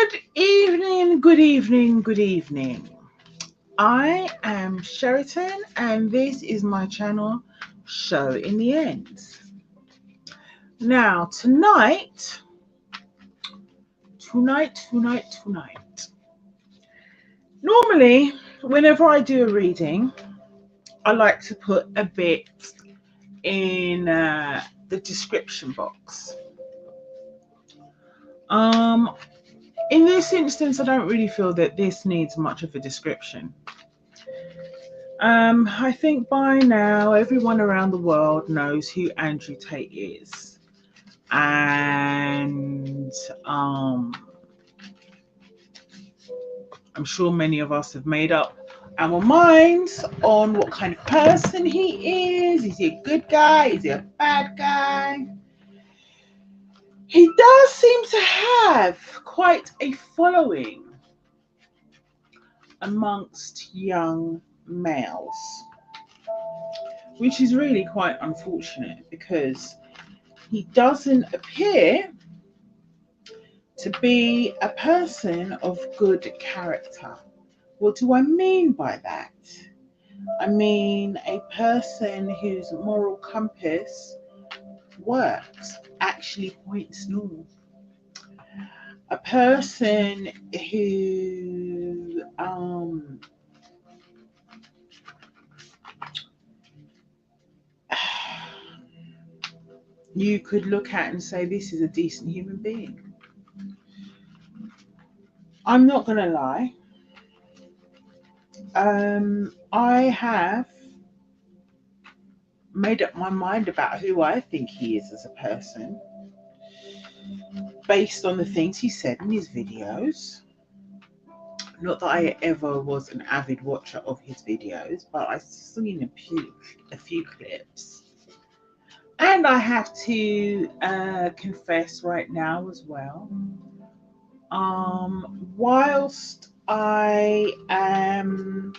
Good evening, good evening, good evening. I am Sheraton and this is my channel, Show in the End. Now, tonight, normally, whenever I do a reading, I like to put a bit in the description box. In this instance, I don't really feel that this needs much of a description. I think by now everyone around the world knows who Andrew Tate is. And I'm sure many of us have made up our minds on what kind of person he is. Is he a good guy? Is he a bad guy? He does seem to have quite a following amongst young males, which is really quite unfortunate because he doesn't appear to be a person of good character. What do I mean by that? I mean a person whose moral compass works, actually points north. A person who you could look at and say this is a decent human being. I'm not going to lie. I have made up my mind about who I think he is as a person based on the things he said in his videos. Not that I ever was an avid watcher of his videos, but I've seen a few clips. And I have to confess right now as well, whilst I am,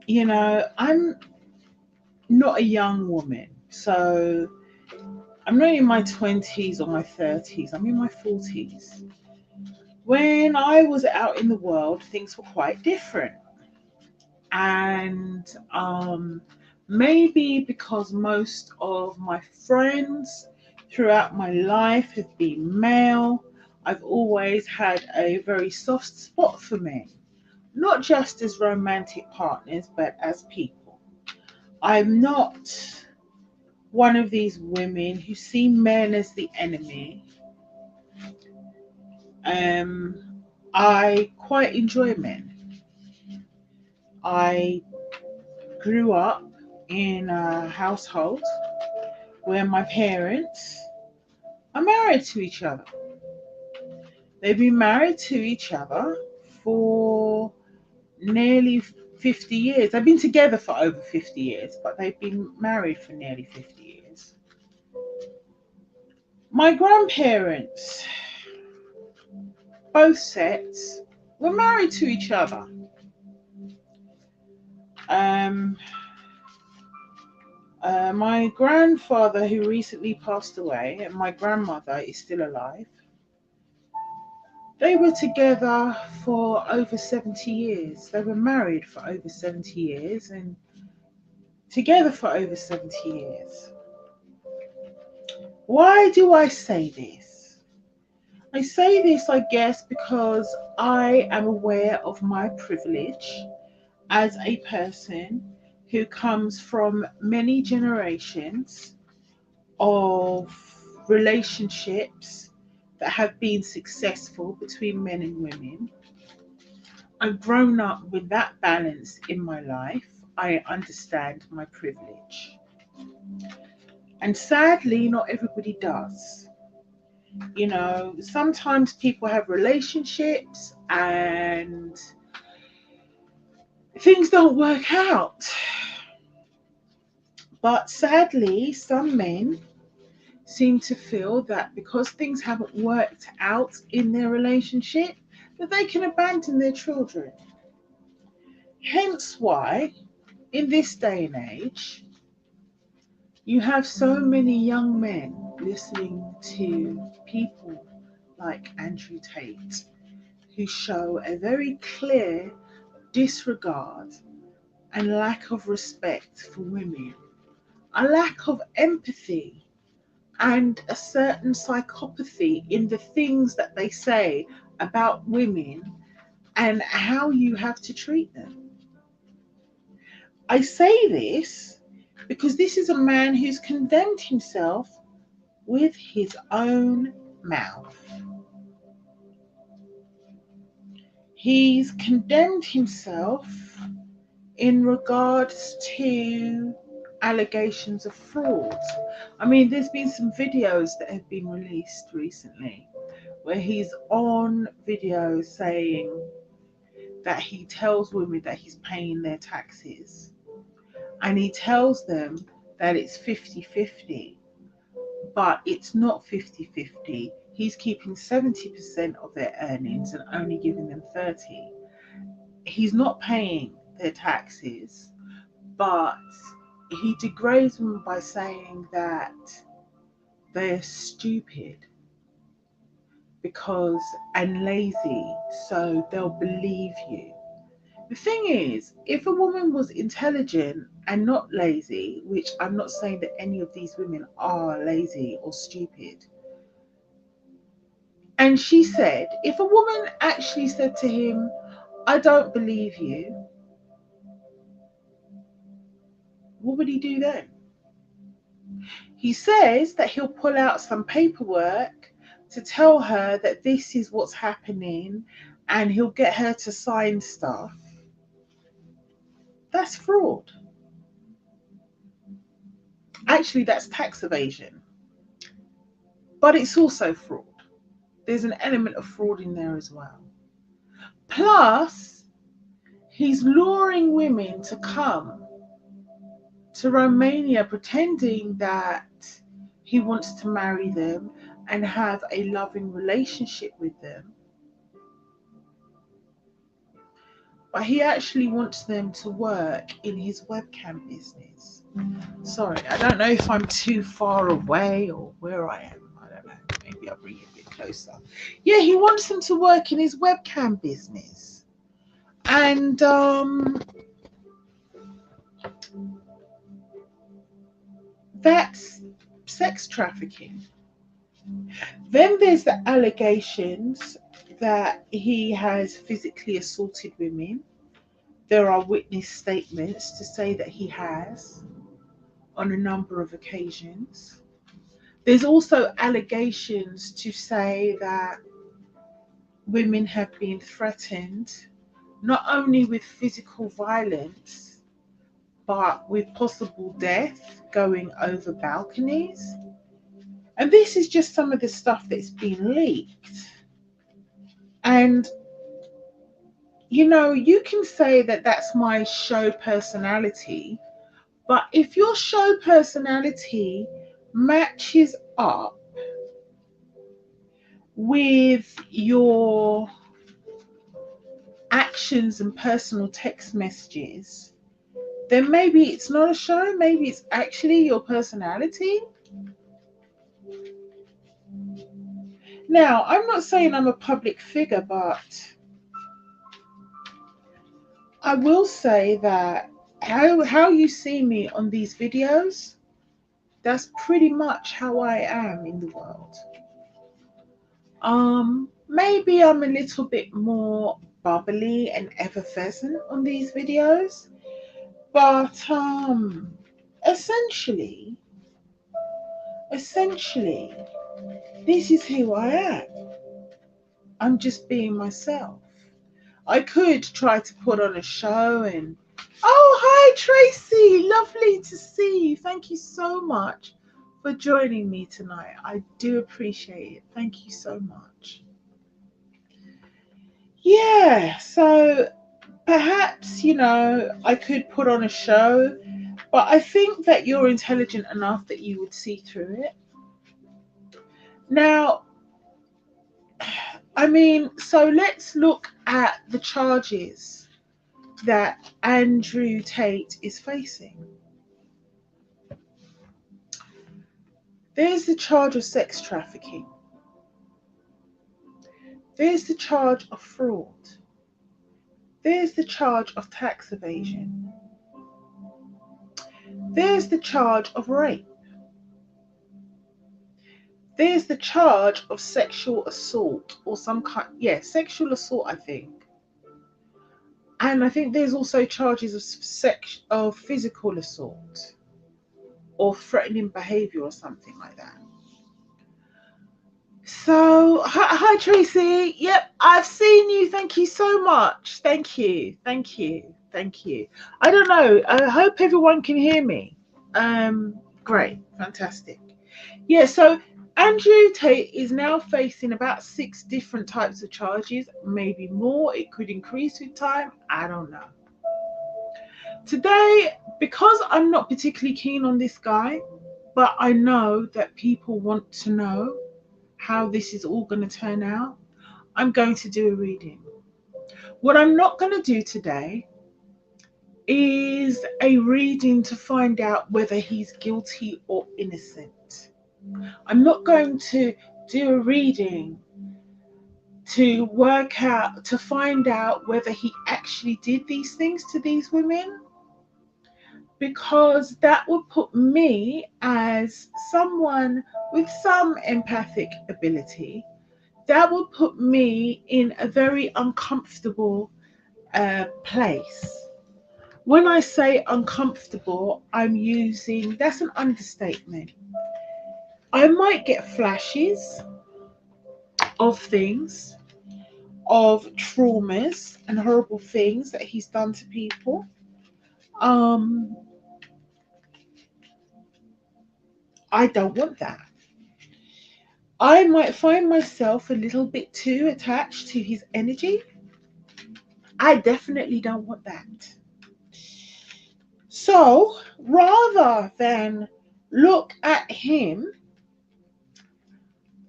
I'm not a young woman, so I'm not in my 20s or my 30s, I'm in my 40s. When I was out in the world, things were quite different. And maybe because most of my friends throughout my life have been male, I've always had a very soft spot for men, not just as romantic partners, but as people. I'm not one of these women who see men as the enemy. I quite enjoy men. I grew up in a household where my parents are married to each other. They've been married to each other for nearly 50 years. They've been together for over 50 years, but they've been married for nearly 50 years. My grandparents, both sets, were married to each other. My grandfather, who recently passed away, and my grandmother is still alive, they were together for over 70 years. They were married for over 70 years and together for over 70 years. Why do I say this? I say this, I guess, because I am aware of my privilege as a person who comes from many generations of relationships that have been successful between men and women. I've grown up with that balance in my life. I understand my privilege. And sadly, not everybody does. Sometimes people have relationships and things don't work out. But sadly, some men seem to feel that because things haven't worked out in their relationship, that they can abandon their children. Hence why, in this day and age, you have so many young men listening to people like Andrew Tate, who show a very clear disregard and lack of respect for women, a lack of empathy, and a certain psychopathy in the things that they say about women and how you have to treat them. I say this because this is a man who's condemned himself with his own mouth. He's condemned himself in regards to allegations of fraud. I mean, there's been some videos that have been released recently where he's on video saying that he tells women that he's paying their taxes, and he tells them that it's 50-50, but it's not 50-50. He's keeping 70% of their earnings and only giving them 30. He's not paying their taxes, but he degrades them by saying that they're stupid because and lazy, so they'll believe you. The thing is, if a woman was intelligent and not lazy, which I'm not saying that any of these women are lazy or stupid, and she said, if a woman actually said to him, I don't believe you, what would he do then? He says that he'll pull out some paperwork to tell her that this is what's happening and he'll get her to sign stuff. That's fraud. Actually, that's tax evasion. But it's also fraud. There's an element of fraud in there as well. Plus, he's luring women to come to Romania pretending that he wants to marry them and have a loving relationship with them. But he actually wants them to work in his webcam business. Sorry, I don't know if I'm too far away or where I am. I don't know. Maybe I'll bring it a bit closer. Yeah, he wants them to work in his webcam business. And that's sex trafficking. Then there's the allegations that he has physically assaulted women. There are witness statements to say that he has on a number of occasions. There's also allegations to say that women have been threatened, not only with physical violence, but with possible death going over balconies. And this is just some of the stuff that's been leaked. And, you know, you can say that that's my show personality, but if your show personality matches up with your actions and personal text messages, then maybe it's not a show, maybe it's actually your personality. Now, I'm not saying I'm a public figure, but I will say that how you see me on these videos, that's pretty much how I am in the world. Maybe I'm a little bit more bubbly and effervescent on these videos, but essentially, this is who I am. I'm just being myself. I could try to put on a show and, oh, hi Tracy, lovely to see you. Thank you so much for joining me tonight. I do appreciate it. Thank you so much. Yeah, so perhaps, you know, I could put on a show, but I think that you're intelligent enough that you would see through it. Now, I mean, so let's look at the charges that Andrew Tate is facing. There's the charge of sex trafficking. There's the charge of fraud. There's the charge of tax evasion. There's the charge of rape. There's the charge of sexual assault or some kind, yeah, sexual assault, I think. And I think there's also charges of physical assault or threatening behavior or something like that. So, hi Tracy. Yep, I've seen you. Thank you so much. Thank you. Thank you. Thank you. I don't know. I hope everyone can hear me. Great. Fantastic. Yeah, so Andrew Tate is now facing about 6 different types of charges, maybe more. It could increase with time. I don't know. Today, because I'm not particularly keen on this guy, but I know that people want to know how this is all going to turn out, I'm going to do a reading. What I'm not going to do today is a reading to find out whether he's guilty or innocent. I'm not going to do a reading to work out, to find out whether he actually did these things to these women, because that would put me, as someone with some empathic ability, that would put me in a very uncomfortable place. When I say uncomfortable, that's an understatement. I might get flashes of things, of traumas and horrible things that he's done to people. I don't want that. I might find myself a little bit too attached to his energy. I definitely don't want that. So rather than look at him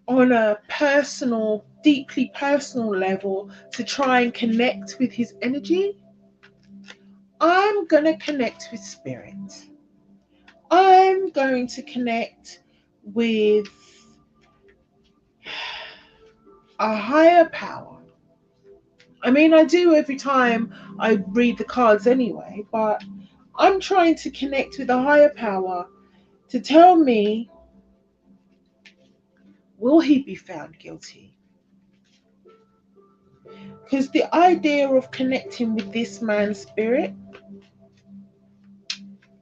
on a personal, deeply personal level to try and connect with his energy, I'm going to connect with spirit. I'm going to connect with a higher power. I mean, I do every time I read the cards anyway, but I'm trying to connect with a higher power to tell me, will he be found guilty? Because the idea of connecting with this man's spirit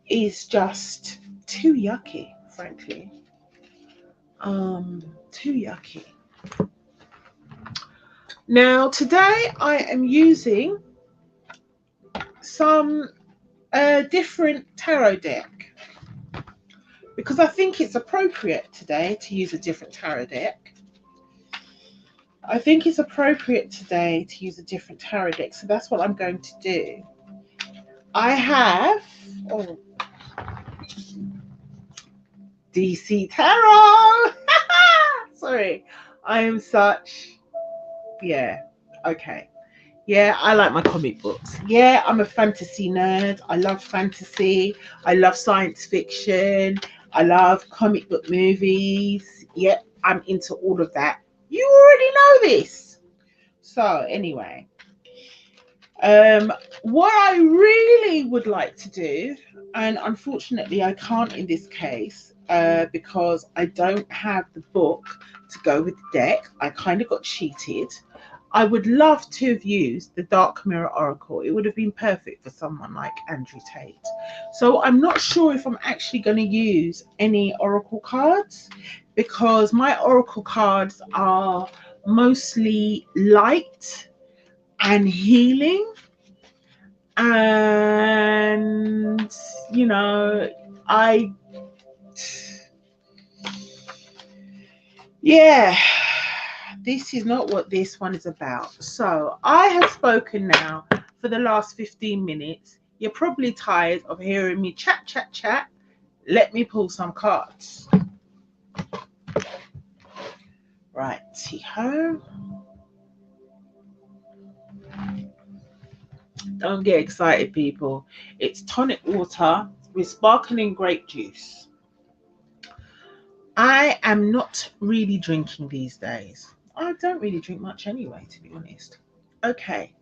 is just too yucky, frankly. Too yucky. Now, today I am using some different tarot deck because I think it's appropriate today to use a different tarot deck. I think it's appropriate today to use a different tarot deck, so that's what I'm going to do. I have DC Tarot. Sorry, I am such, yeah, okay. Yeah, I like my comic books. Yeah, I'm a fantasy nerd. I love fantasy. I love science fiction. I love comic book movies. Yep, I'm into all of that. You already know this. So anyway, what I really would like to do, and unfortunately I can't in this case, because I don't have the book to go with the deck. I kind of got cheated. I would love to have used the Dark Mirror Oracle. It would have been perfect for someone like Andrew Tate. So I'm not sure if I'm actually going to use any Oracle cards, because my Oracle cards are mostly light and healing. And, you know, yeah, this is not what this one is about. So I have spoken now for the last 15 minutes. You're probably tired of hearing me chat. Let me pull some cards. Righty-ho. Don't get excited, people. It's tonic water with sparkling grape juice. I am not really drinking these days. I don't really drink much anyway, to be honest. Okay.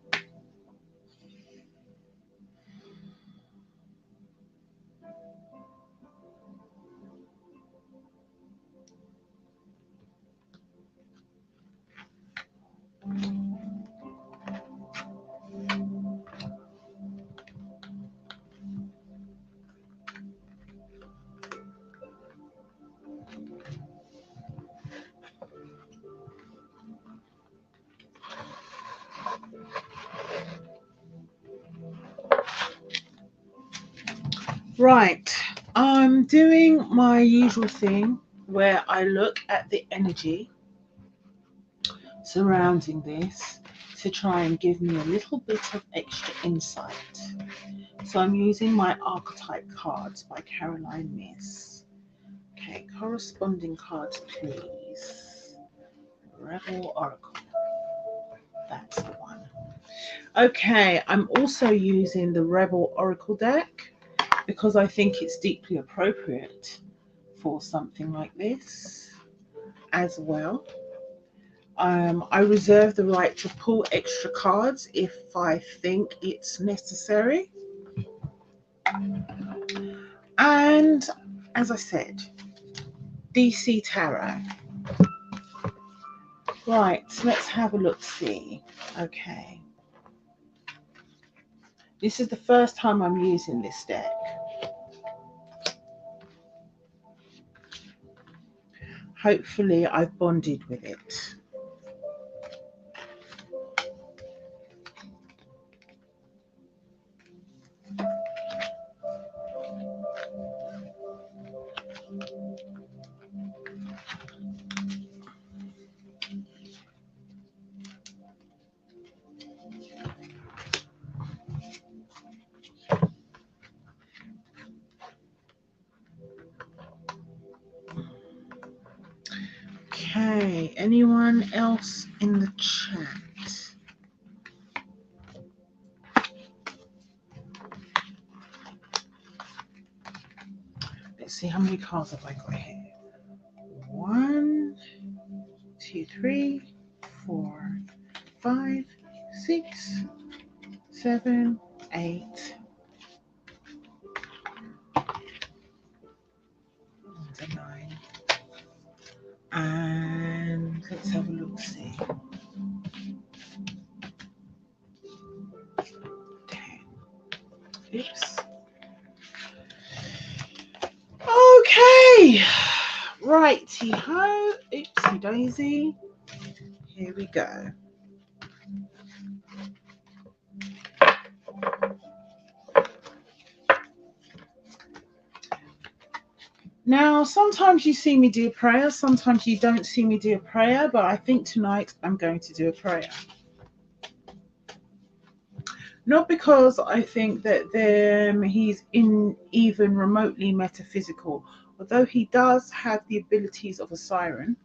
Right. I'm doing my usual thing where I look at the energy surrounding this to try and give me a little bit of extra insight. So I'm using my archetype cards by Caroline Miss. Okay, corresponding cards, please. Rebel Oracle. That's the one. Okay, I'm also using the Rebel Oracle deck because I think it's deeply appropriate for something like this as well. I reserve the right to pull extra cards if I think it's necessary. And as I said, DC Tarot. Right, so let's have a look see. Okay. This is the first time I'm using this deck. Hopefully I've bonded with it. Okay, anyone else in the chat? Let's see, how many cards have I got here? 1, 2, 3, 4, 5, 6, 7, 8. And a 9. And let's have a look see. 10. Oops. Okay. Righty ho. Oopsie daisy. Here we go. Now, sometimes you see me do a prayer, sometimes you don't see me do a prayer, but I think tonight I'm going to do a prayer. Not because I think that he's even remotely metaphysical, although he does have the abilities of a siren,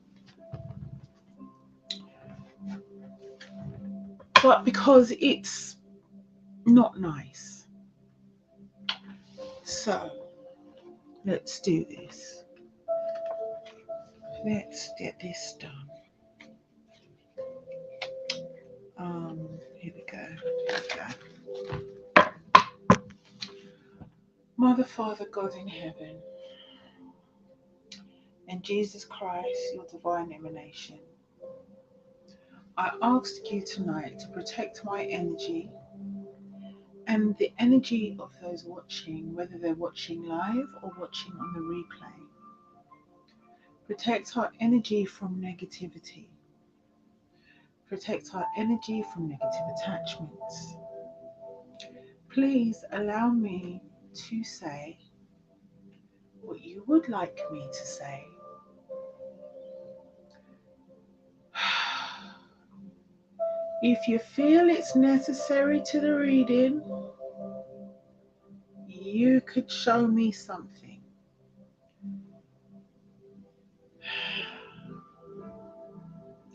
but because it's not nice. So, let's do this. Let's get this done. Here we go. Here we go. Mother, Father, God in heaven, and Jesus Christ, your divine emanation, I ask you tonight to protect my energy and the energy of those watching, whether they're watching live or watching on the replay. Protect our energy from negativity. Protect our energy from negative attachments. Please allow me to say what you would like me to say. If you feel it's necessary to the reading, you could show me something.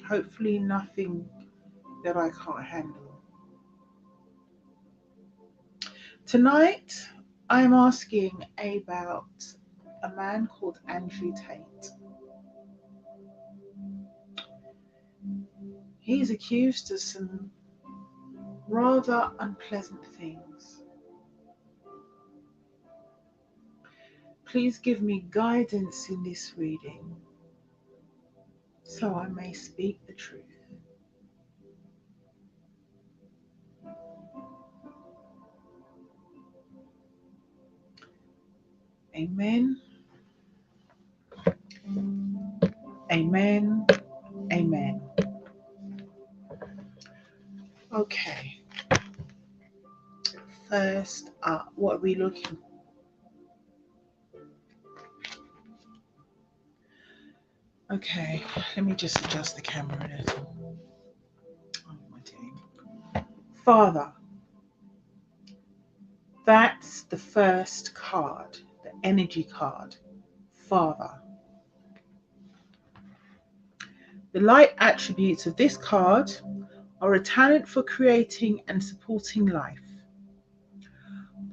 Hopefully nothing that I can't handle. Tonight, I'm asking about a man called Andrew Tate. He's accused of some rather unpleasant things. Please give me guidance in this reading so I may speak the truth. Amen. Amen. Amen. Okay. First up, what are we looking for? Okay, let me just adjust the camera a little. Oh, my dear. Father. That's the first card, the energy card. Father. The light attributes of this card are a talent for creating and supporting life,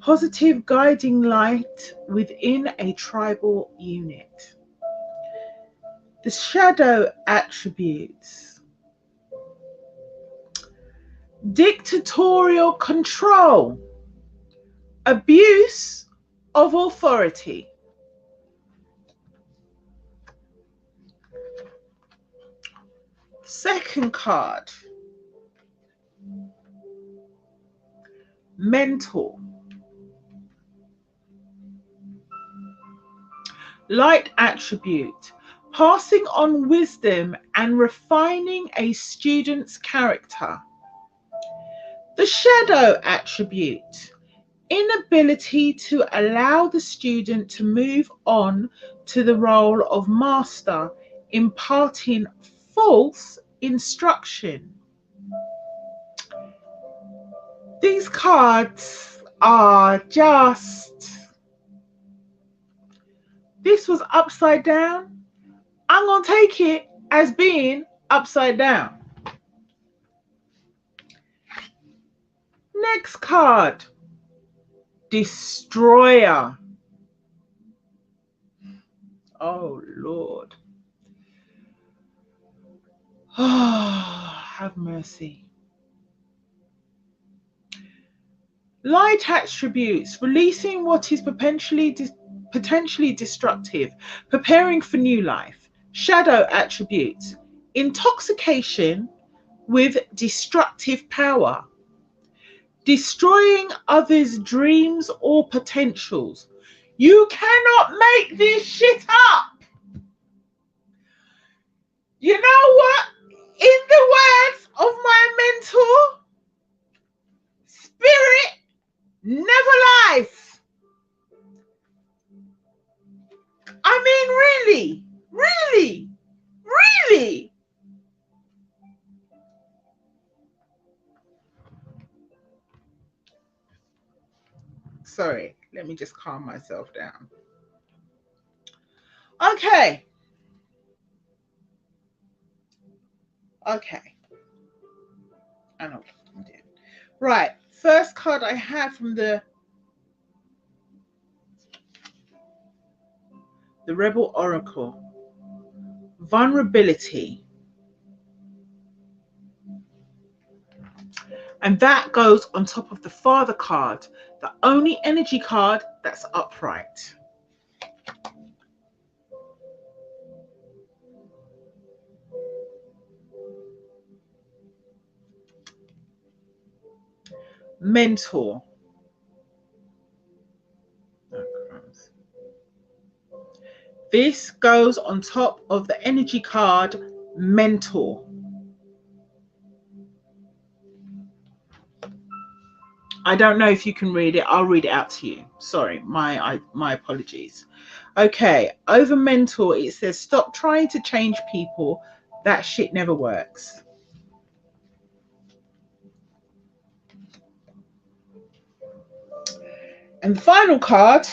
positive guiding light within a tribal unit. The shadow attributes: dictatorial control, abuse of authority. Second card, mentor. Light attribute: passing on wisdom and refining a student's character. The shadow attribute: inability to allow the student to move on to the role of master, imparting false instruction. These cards are just, this was upside down. I'm going to take it as being upside down. Next card, destroyer. Oh, Lord. Oh, have mercy. Light attributes: releasing what is potentially destructive, preparing for new life. Shadow attributes: intoxication with destructive power, destroying others' dreams or potentials. You cannot make this shit up. You know what? In the words of my mentor, spirit never lies. I mean, really, really, really. Sorry, let me just calm myself down. Okay. Okay. I know what I'm doing. Right. First card I have from the Rebel Oracle. Vulnerability. And that goes on top of the Father card, the only energy card that's upright. Mentor. This goes on top of the energy card, mentor. I don't know if you can read it. I'll read it out to you. Sorry, my apologies. Okay, over mentor, it says stop trying to change people. That shit never works. And the final card,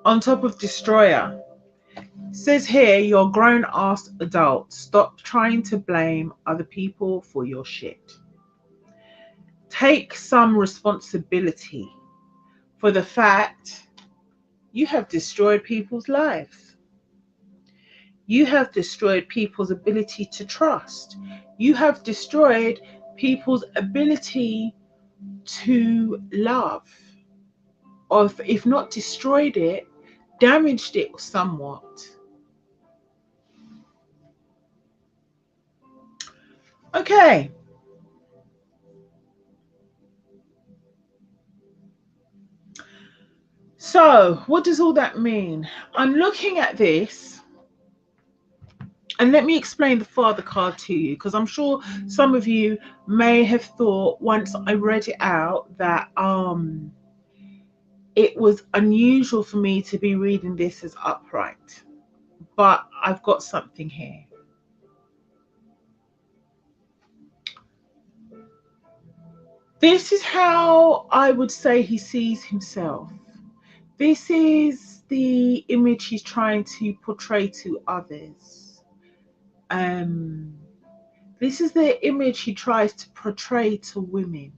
on top of destroyer, says here, you're grown ass adult. Stop trying to blame other people for your shit. Take some responsibility for the fact you have destroyed people's lives. You have destroyed people's ability to trust. You have destroyed people's ability to love. Or if not destroyed it, damaged it somewhat. Okay. So, what does all that mean? I'm looking at this, and let me explain the father card to you, because I'm sure some of you may have thought once I read it out that it was unusual for me to be reading this as upright. But I've got something here. This is how I would say he sees himself. This is the image he's trying to portray to others. This is the image he tries to portray to women.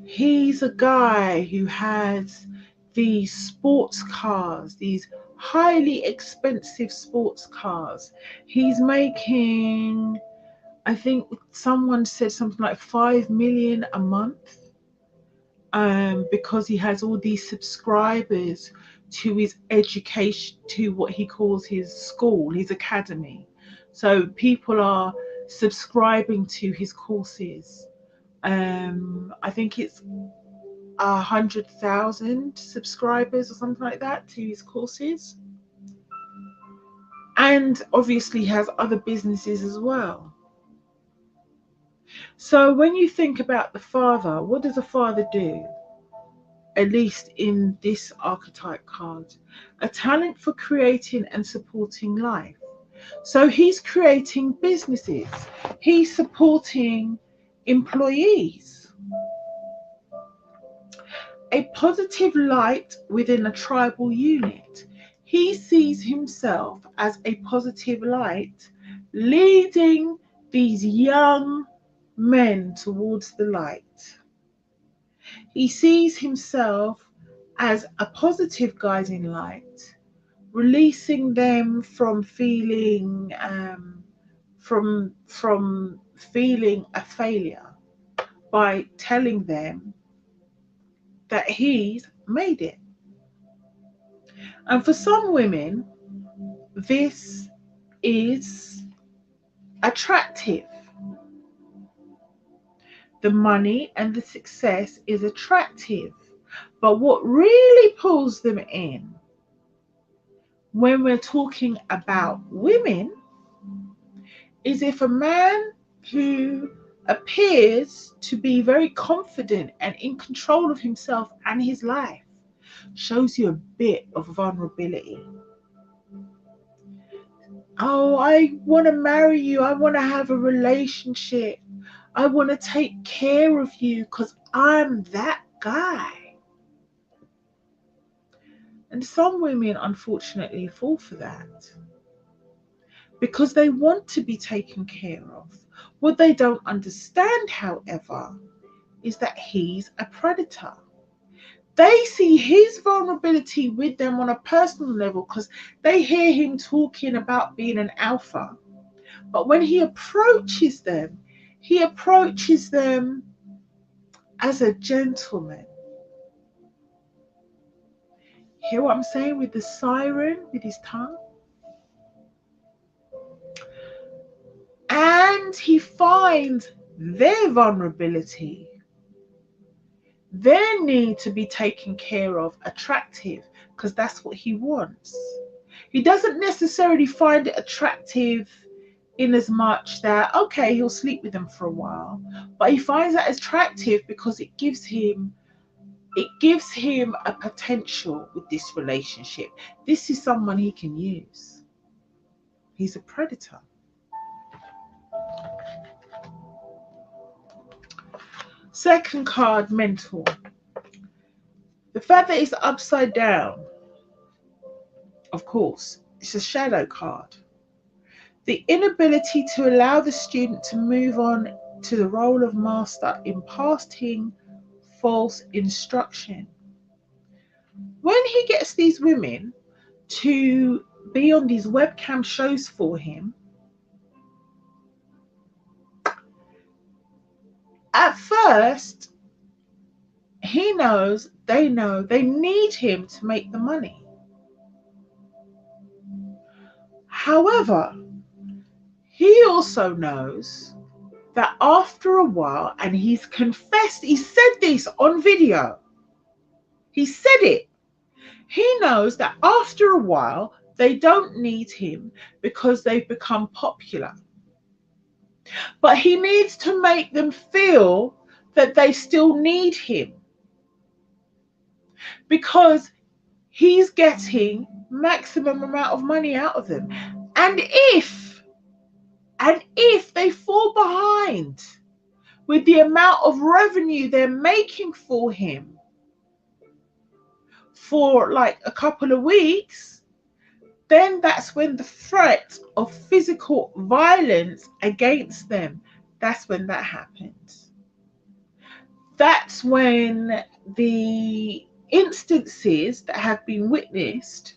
He's a guy who has these sports cars, these highly expensive sports cars. He's making, I think someone said something like 5 million a month. Because he has all these subscribers to his education, to what he calls his school, his academy. So people are subscribing to his courses. I think it's 100,000 subscribers or something like that to his courses. And obviously has other businesses as well. So when you think about the father, what does a father do? At least in this archetype card, a talent for creating and supporting life. So he's creating businesses, he's supporting employees, a positive light within a tribal unit. He sees himself as a positive light leading these young men towards the light. He sees himself as a positive guiding light, releasing them from feeling from feeling a failure by telling them that he's made it. And for some women, this is attractive. The money and the success is attractive. But what really pulls them in when we're talking about women is if a man who appears to be very confident and in control of himself and his life shows you a bit of vulnerability. Oh, I want to marry you. I want to have a relationship. I want to take care of you because I'm that guy. And some women, unfortunately, fall for that because they want to be taken care of. What they don't understand, however, is that he's a predator. They see his vulnerability with them on a personal level because they hear him talking about being an alpha. But when he approaches them as a gentleman. Hear what I'm saying with the siren, with his tongue? And he finds their vulnerability, their need to be taken care of, attractive, because that's what he wants. He doesn't necessarily find it attractive in as much that, okay, he'll sleep with them for a while, but he finds that attractive because it gives him a potential with this relationship. This is someone he can use. He's a predator. Second card, mentor. The fact that it's upside down, of course, it's a shadow card. The inability to allow the student to move on to the role of master, imparting false instruction. When he gets these women to be on these webcam shows for him, at first, he knows, they know, they need him to make the money. However, he also knows that after a while, and he's confessed, he said this on video, he said it. He knows that after a while, they don't need him because they've become popular. But he needs to make them feel that they still need him because he's getting maximum amount of money out of them. And if they fall behind with the amount of revenue they're making for him for like a couple of weeks, then that's when the threat of physical violence against them, that's when that happens. That's when the instances that have been witnessed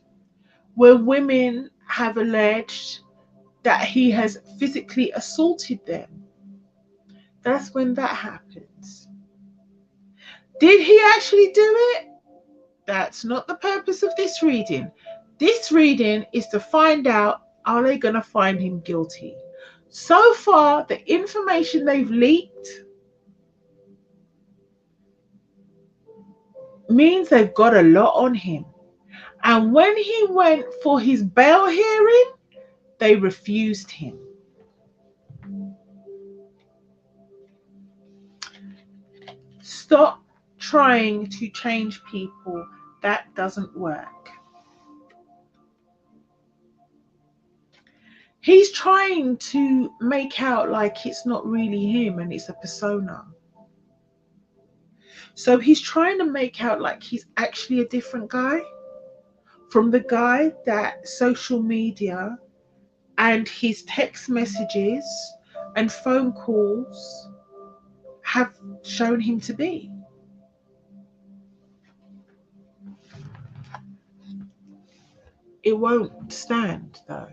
where women have alleged that he has physically assaulted them, that's when that happens. Did he actually do it? That's not the purpose of this reading. This reading is to find out, are they going to find him guilty? So far, the information they've leaked means they've got a lot on him. And when he went for his bail hearing, they refused him. Stop trying to change people. That doesn't work. He's trying to make out like it's not really him and it's a persona. So he's trying to make out like he's actually a different guy from the guy that social media and his text messages and phone calls have shown him to be. It won't stand though.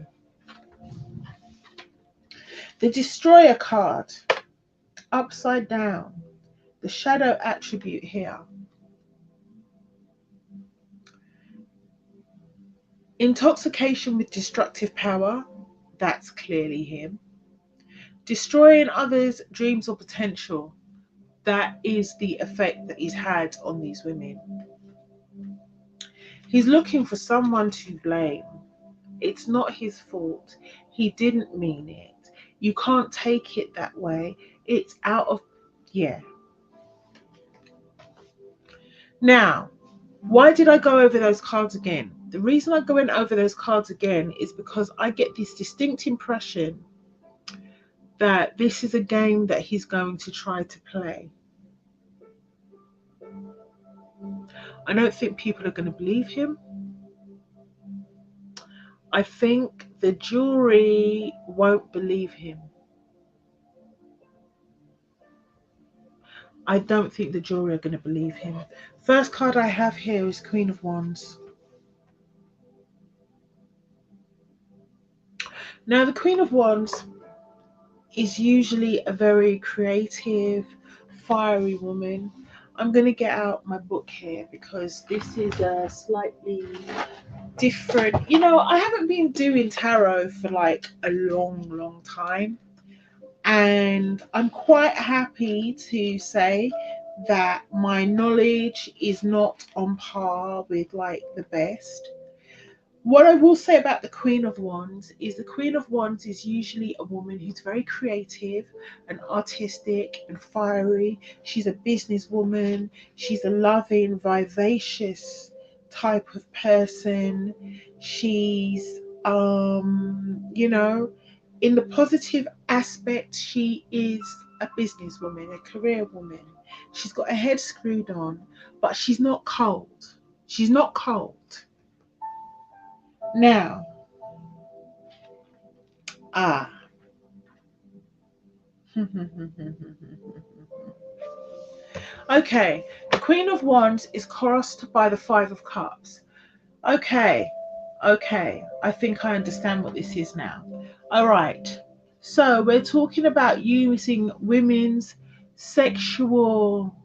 The Destroyer card, upside down, the shadow attribute here. Intoxication with destructive power, that's clearly him. Destroying others' dreams or potential, that is the effect that he's had on these women. He's looking for someone to blame. It's not his fault. He didn't mean it. You can't take it that way. It's out of, yeah. Now, why did I go over those cards again? The reason I go over those cards again is because I get this distinct impression that this is a game that he's going to try to play. I don't think people are going to believe him. I think the jury won't believe him. I don't think the jury are going to believe him. First card I have here is Queen of Wands. Now, the Queen of Wands is usually a very creative, fiery woman. I'm going to get out my book here because this is a slightly different. You know, I haven't been doing tarot for like a long time. And I'm quite happy to say that my knowledge is not on par with like the best. What I will say about the Queen of Wands is the Queen of Wands is usually a woman who's very creative and artistic and fiery. She's a businesswoman. She's a loving, vivacious type of person. She's, you know, in the positive aspect, she is a businesswoman, a career woman. She's got her head screwed on, but she's not cold. She's not cold. Now, okay, The Queen of Wands is crossed by the Five of Cups. Okay, okay. I think I understand what this is now. All right. So we're talking about using women's sexual,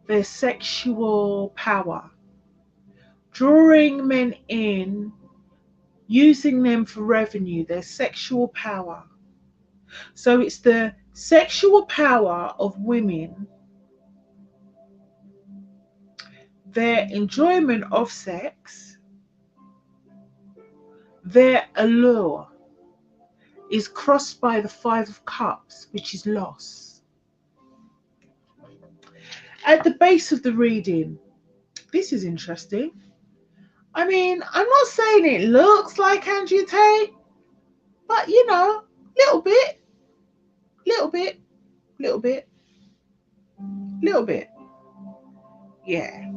their sexual power, drawing men in, using them for revenue, their sexual power. So it's the sexual power of women, their enjoyment of sex, their allure is crossed by the Five of Cups, which is loss. At the base of the reading, this is interesting. I mean, I'm not saying it looks like Andrea Tate, but you know, little bit, little bit, little bit, little bit. Yeah,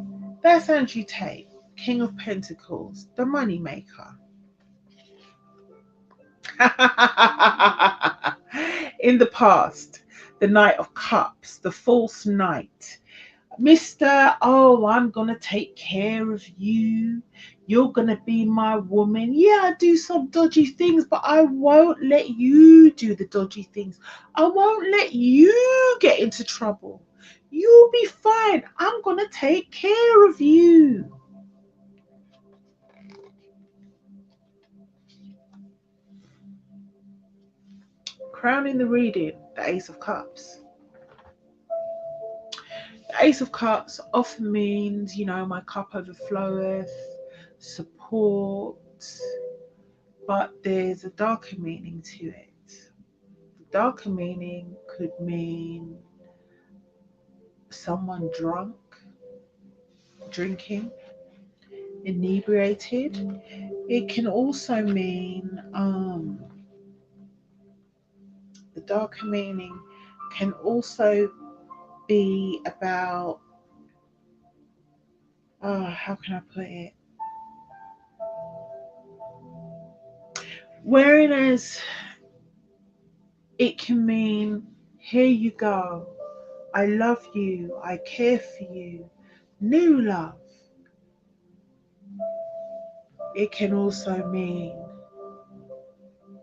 that's Andrea Tate, King of Pentacles, the money maker. In the past, the Knight of Cups, the false knight. Mr. Oh, I'm gonna take care of you. You're gonna be my woman. Yeah, I do some dodgy things, but I won't let you do the dodgy things. I won't let you get into trouble. You'll be fine. I'm gonna take care of you. Crowning the reading, the Ace of Cups. The Ace of Cups often means, you know, my cup overfloweth, support, but there's a darker meaning to it. The darker meaning could mean someone drunk, drinking, inebriated. It can also mean, the darker meaning can also be about, how can I put it? Whereas it can mean, here you go, I love you, I care for you, new love. It can also mean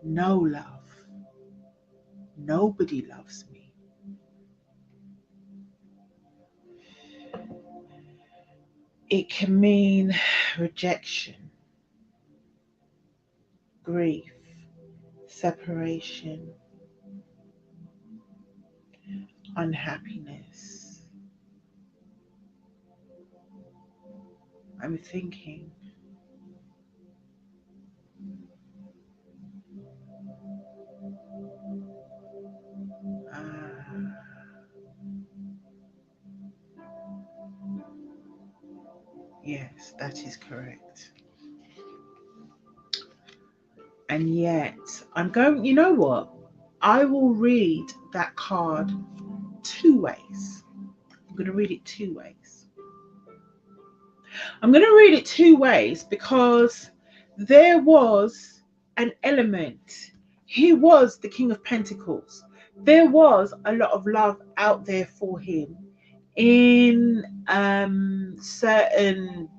no love. Nobody loves me. It can mean rejection, grief, separation, unhappiness. I'm thinking. Yes, that is correct. And yet, I'm going, you know what? I will read that card two ways. I'm going to read it two ways. I'm going to read it two ways because there was an element. He was the King of Pentacles. There was a lot of love out there for him in certain,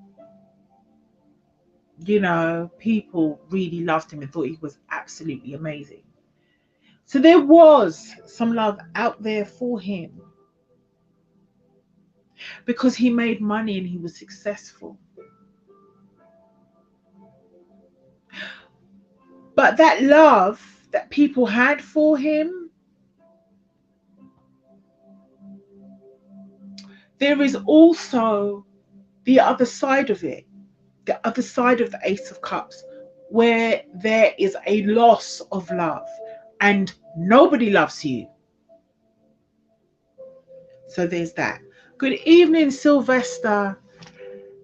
you know, people really loved him and thought he was absolutely amazing. So there was some love out there for him because he made money and he was successful. But that love that people had for him, there is also the other side of it, the other side of the Ace of Cups, where there is a loss of love and nobody loves you. So there's that. Good evening, Sylvester.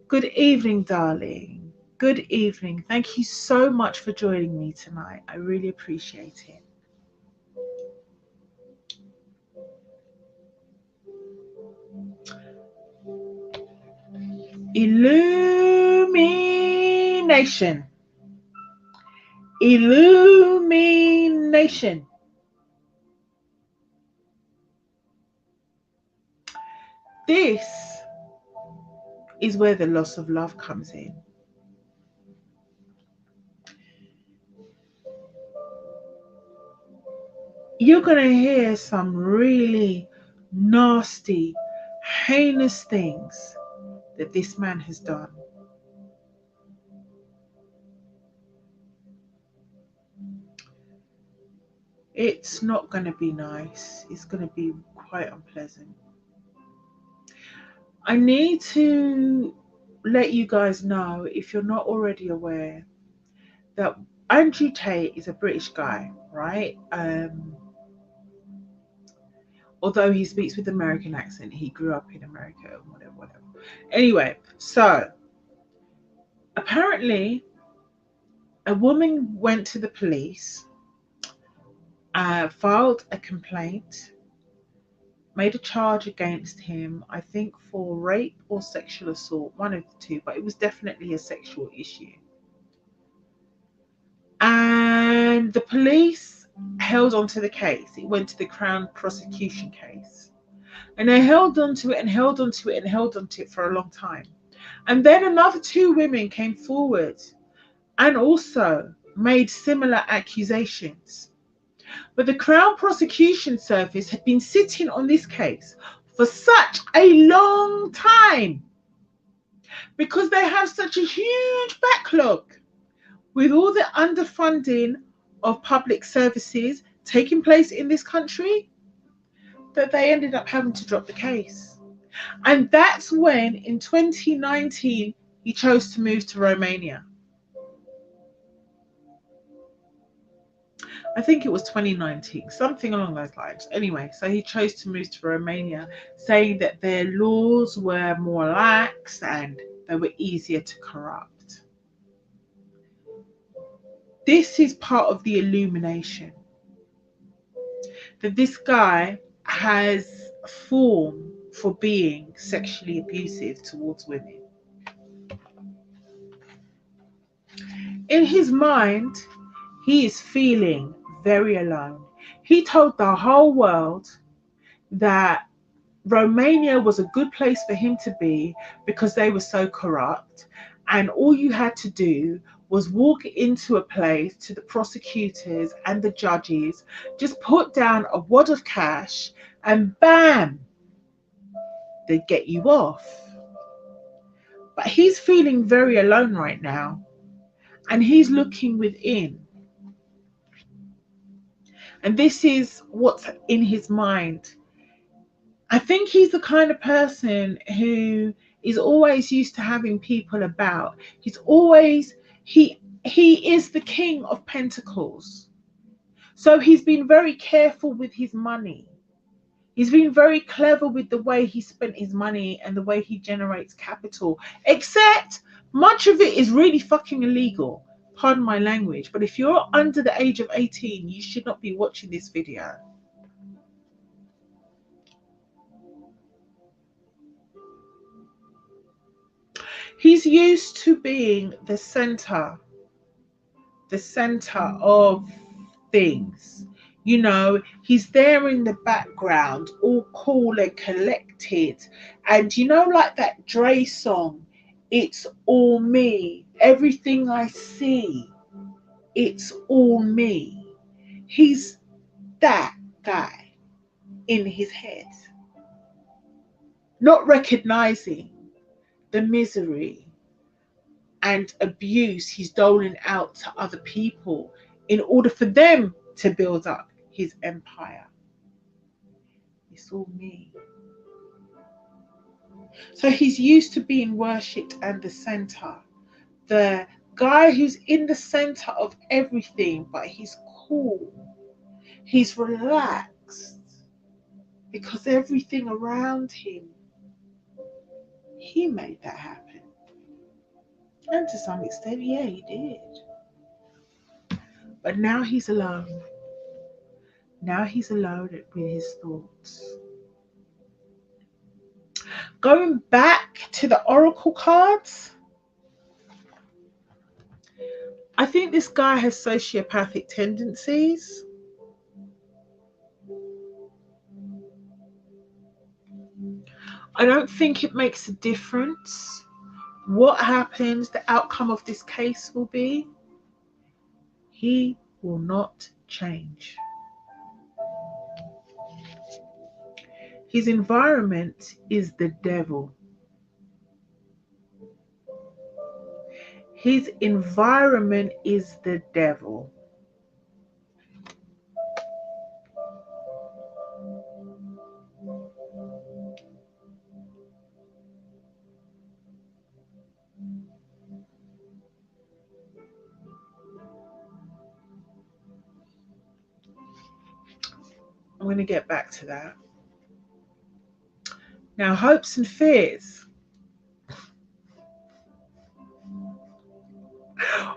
Good evening, darling. Good evening. Thank you so much for joining me tonight. I really appreciate it. Illumination. Illumination. this is where the loss of love comes in. You're going to hear some really nasty, heinous things that this man has done. It's not going to be nice. It's going to be quite unpleasant. I need to let you guys know, if you're not already aware, that Andrew Tate is a British guy, right? Although he speaks with American accent, he grew up in America, whatever. Anyway, so apparently a woman went to the police, filed a complaint, made a charge against him, I think for rape or sexual assault, one of the two, but it was definitely a sexual issue. And the police held on to the case. It went to the Crown prosecution case. And they held on to it and held on to it and held on to it for a long time. And then another two women came forward and also made similar accusations. But the Crown Prosecution Service had been sitting on this case for such a long time because they have such a huge backlog with all the underfunding of public services taking place in this country, that they ended up having to drop the case. And that's when, in 2019, he chose to move to Romania. I think it was 2019, something along those lines. Anyway, so he chose to move to Romania, saying that their laws were more lax and they were easier to corrupt. This is part of the illumination, that this guy has form for being sexually abusive towards women. In his mind, he is feeling very alone. He told the whole world that Romania was a good place for him to be because they were so corrupt, and all you had to do was walk into a place to the prosecutors and the judges, just put down a wad of cash and bam, they'd get you off. But he's feeling very alone right now, and he's looking within. And this is what's in his mind. I think he's the kind of person who is always used to having people about. He is the king of pentacles. So he's been very careful with his money. He's been very clever with the way he spent his money and the way he generates capital. Except much of it is really fucking illegal. Pardon my language. But if you're under the age of 18, you should not be watching this video. He's used to being the center of things. You know, he's there in the background, all cool and collected. And you know, like that Dre song, it's all me. Everything I see, it's all me. He's that guy in his head, not recognizing the misery and abuse he's doling out to other people in order for them to build up his empire. It's all me. So he's used to being worshipped and the center, the guy who's in the center of everything, but he's cool, he's relaxed, because everything around him, he made that happen. And to some extent, yeah, he did. But now he's alone. Now he's alone with his thoughts. Going back to the oracle cards, I think this guy has sociopathic tendencies. I don't think it makes a difference what happens, the outcome of this case will be. He will not change. His environment is the devil. His environment is the devil. I'm going to get back to that. Now, hopes and fears.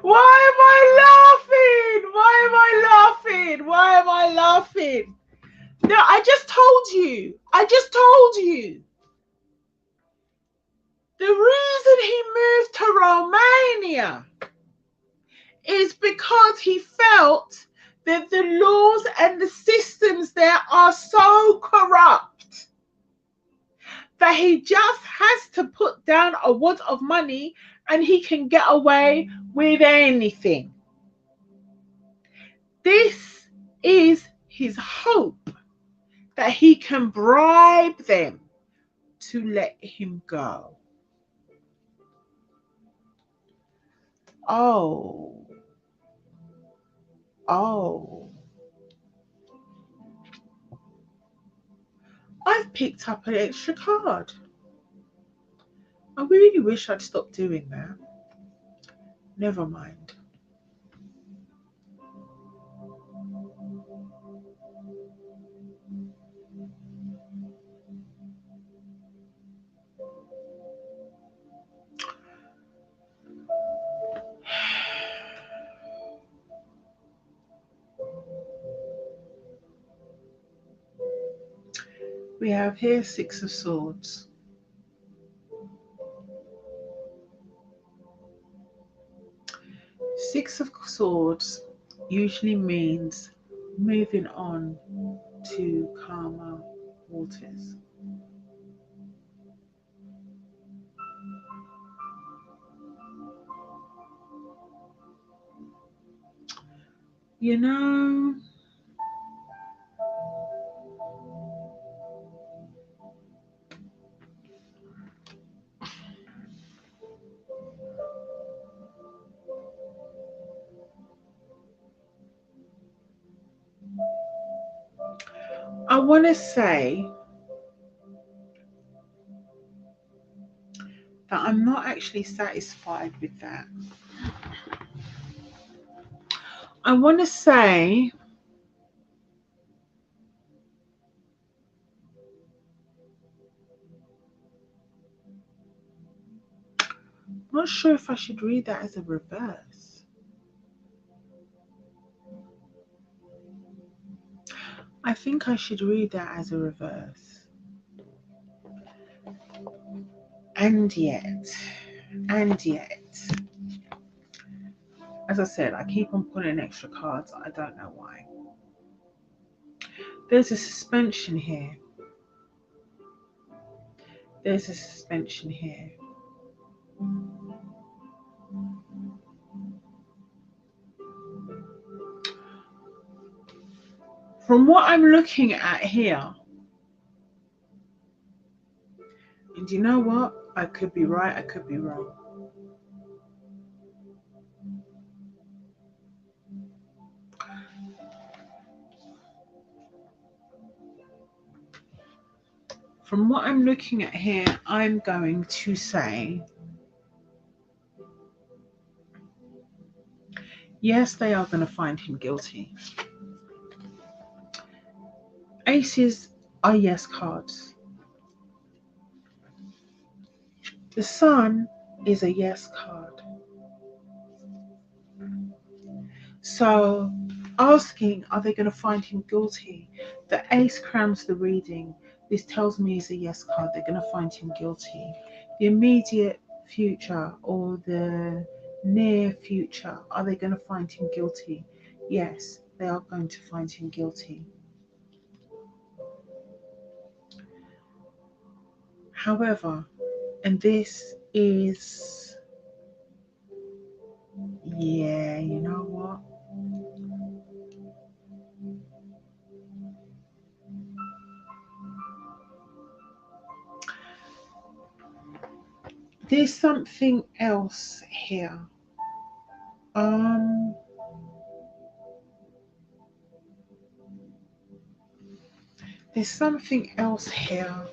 Why am I laughing? Why am I laughing? Why am I laughing? No, I just told you. I just told you. The reason he moved to Romania is because he felt that the laws and the systems there are so corrupt that he just has to put down a wad of money and he can get away with anything. This is his hope, that he can bribe them to let him go. Oh. I've picked up an extra card. I really wish I'd stopped doing that. Never mind. We have here Six of Swords. Six of Swords usually means moving on to calmer waters. You know, I want to say that I'm not actually satisfied with that. I want to say I'm not sure if I should read that as a reverse. I think I should read that as a reverse. And yet, as I said, I keep on pulling extra cards. I don't know why. There's a suspension here. There's a suspension here. From what I'm looking at here, and you know what? I could be right, I could be wrong. From what I'm looking at here, I'm going to say, yes, they are going to find him guilty. Aces are yes cards. The Sun is a yes card. So asking, are they going to find him guilty? The Ace crowns the reading. This tells me it's a yes card. They're going to find him guilty. The immediate future or the near future, are they going to find him guilty? Yes, they are going to find him guilty. However, and this is, yeah, you know what? There's something else here. Um, there's something else here.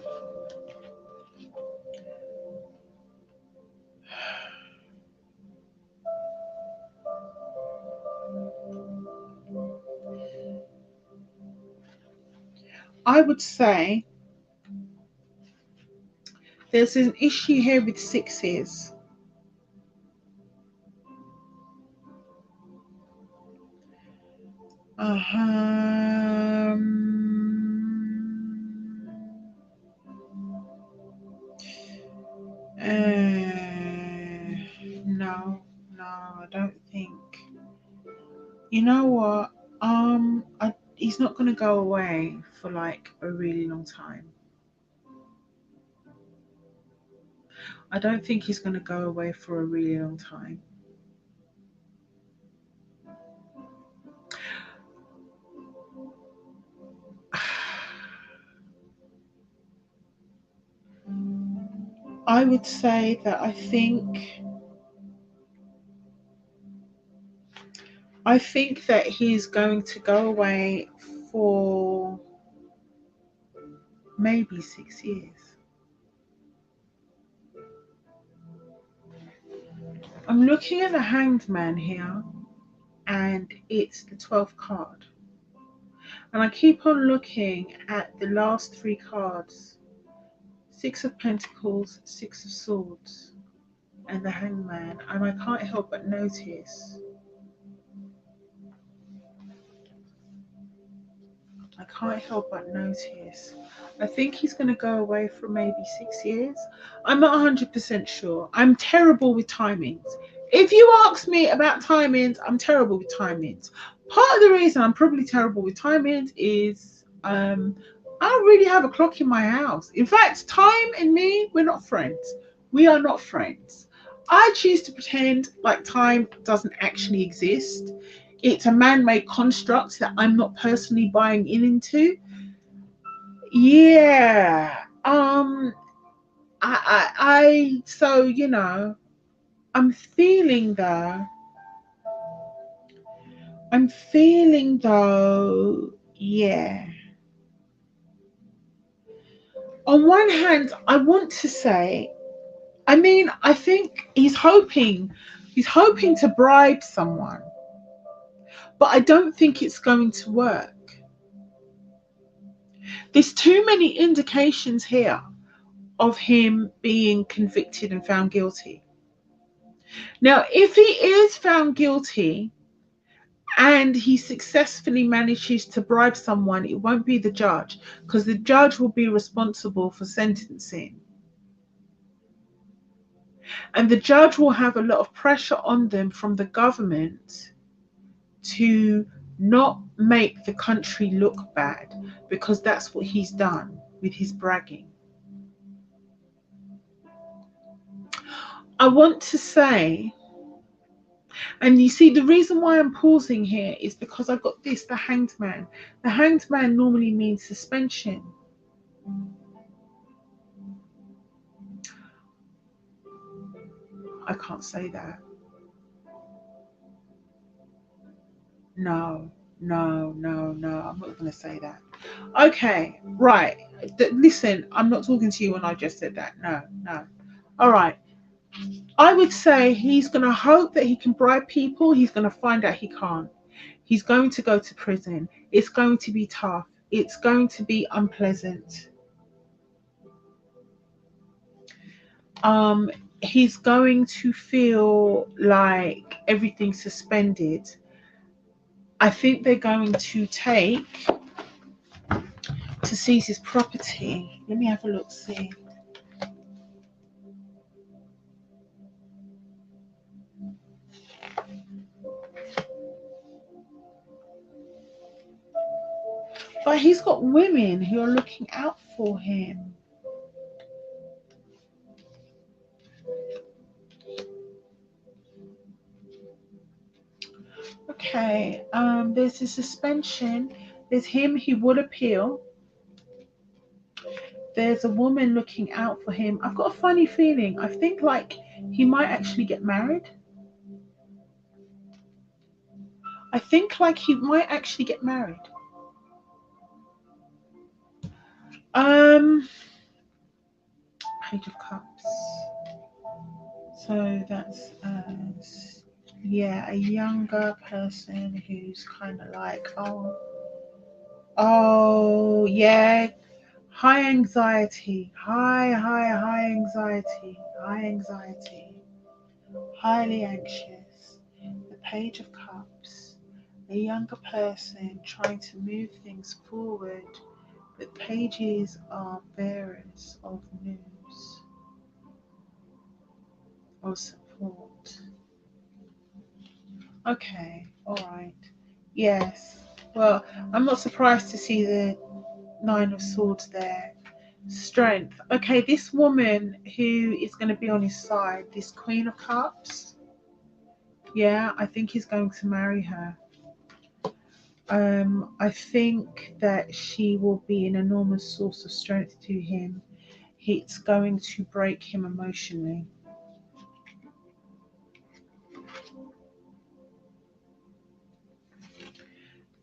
I would say there's an issue here with sixes. Um, no, I don't think. You know what? He's not going to go away for like a really long time. I don't think he's going to go away for a really long time. I would say that I think that he's going to go away for maybe 6 years. I'm looking at the Hanged Man here, and it's the 12th card. And I keep on looking at the last three cards: Six of Pentacles, Six of Swords, and the Hangman. And I can't help but notice, I think he's going to go away for maybe 6 years. I'm not 100% sure. I'm terrible with timings. If you ask me about timings, I'm terrible with timings. Part of the reason I'm probably terrible with timings is I don't really have a clock in my house. In fact, time and me, we're not friends. We are not friends. I choose to pretend like time doesn't actually exist. It's a man-made construct that I'm not personally buying into. Yeah. So, I'm feeling though, yeah. On one hand, I want to say, I think he's hoping to bribe someone, but I don't think it's going to work. There's too many indications here of him being convicted and found guilty. Now, if he is found guilty and he successfully manages to bribe someone, it won't be the judge, because the judge will be responsible for sentencing. And the judge will have a lot of pressure on them from the government to not make the country look bad, because that's what he's done with his bragging. I want to say, and you see, the reason why I'm pausing here is because I've got this, the Hanged Man. The Hanged Man normally means suspension. I can't say that. No, I'm not going to say that. Okay, right. Listen, I'm not talking to you when I just said that. No. All right. I would say he's going to hope that he can bribe people. He's going to find out he can't. He's going to go to prison. It's going to be tough. It's going to be unpleasant. He's going to feel like everything's suspended. I think they're going to seize his property. Let me have a look, see. But he's got women who are looking out for him. Okay, there's a suspension. There's him, he will appeal. There's a woman looking out for him. I've got a funny feeling. I think like he might actually get married. I think like he might actually get married. Um, Page of Cups. So that's yeah, a younger person who's kind of like, oh yeah, high anxiety, high anxiety, high anxiety, highly anxious. The Page of Cups, a younger person trying to move things forward. The pages are bearers of news, of support. Okay, all right. Yes. Well, I'm not surprised to see the Nine of Swords there. Strength. Okay, this woman who is going to be on his side, this Queen of Cups. Yeah, I think he's going to marry her. I think that she will be an enormous source of strength to him. It's going to break him emotionally.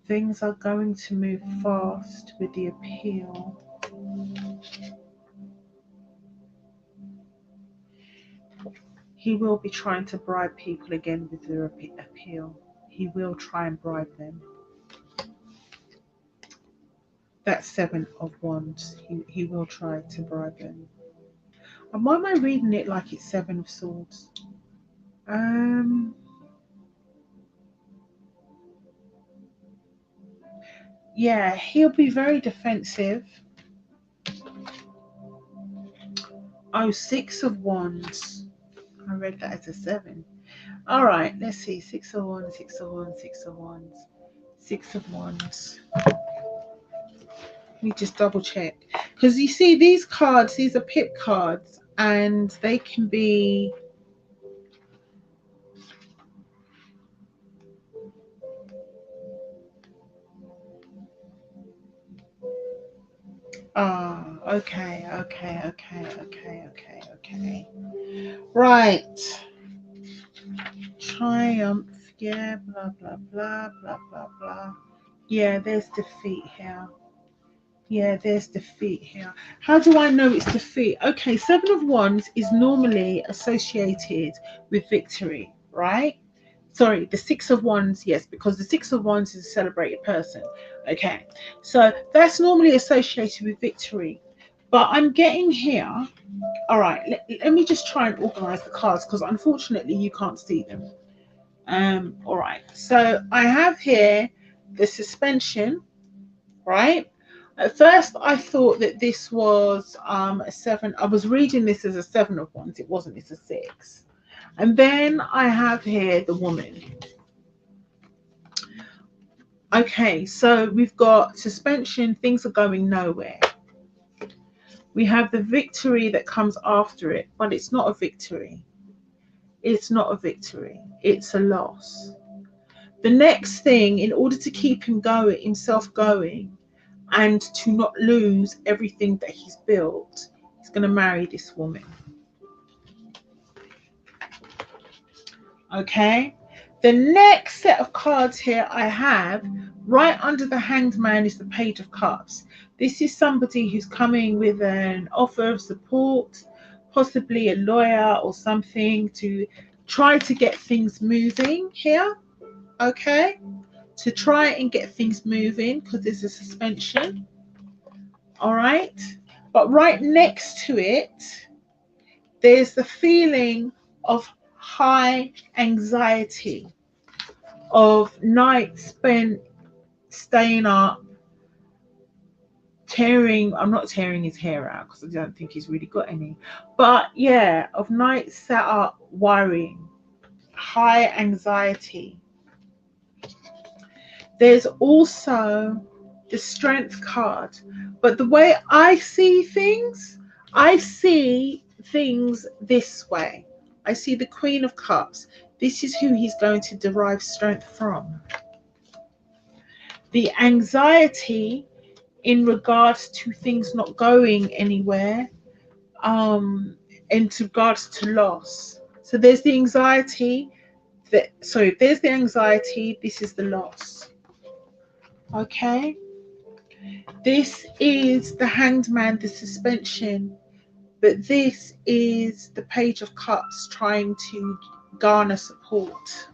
Things are going to move fast with the appeal. He will be trying to bribe people again with the appeal. He will try and bribe them. That's Seven of Wands. He will try to bribe them. And why am I reading it like it's Seven of Swords? Yeah, he'll be very defensive. Oh, Six of Wands. I read that as a 7. All right, let's see. Six of Wands, Six of Wands, Six of Wands, Six of Wands. Let me just double check. Because you see, these cards, these are pip cards, and they can be... Ah, okay. Right. Triumph. Yeah, blah, blah, blah, blah, blah, blah. Yeah, there's defeat here. Yeah, there's defeat here. How do I know it's defeat? Okay, Seven of Wands is normally associated with victory, right? Sorry, the Six of Wands, yes, because the Six of Wands is a celebrated person. Okay, so that's normally associated with victory. But I'm getting here. All right, let me just try and organize the cards because unfortunately you can't see them. All right, so I have here the suspension, right? At first, I thought that this was a 7. I was reading this as a 7 of Wands. It wasn't. It's a 6. And then I have here the woman. Okay, so we've got suspension. Things are going nowhere. We have the victory that comes after it, but it's not a victory. It's not a victory. It's a loss. The next thing, in order to keep himself going, and to not lose everything that he's built, he's going to marry this woman. Okay, the next set of cards here I have right under the Hanged Man is the Page of Cups. This is somebody who's coming with an offer of support, possibly a lawyer or something, to try to get things moving here. Okay, to try and get things moving because there's a suspension. All right, but right next to it there's the feeling of high anxiety, of nights spent staying up, I'm not tearing his hair out because I don't think he's really got any, but yeah, of nights sat up worrying, high anxiety. There's also the Strength card, but the way I see things this way. I see the Queen of Cups. This is who he's going to derive strength from. The anxiety in regards to things not going anywhere, in regards to loss. So there's the anxiety, there's the anxiety, this is the loss. Okay, this is the Hanged Man, the suspension, but this is the Page of Cups trying to garner support.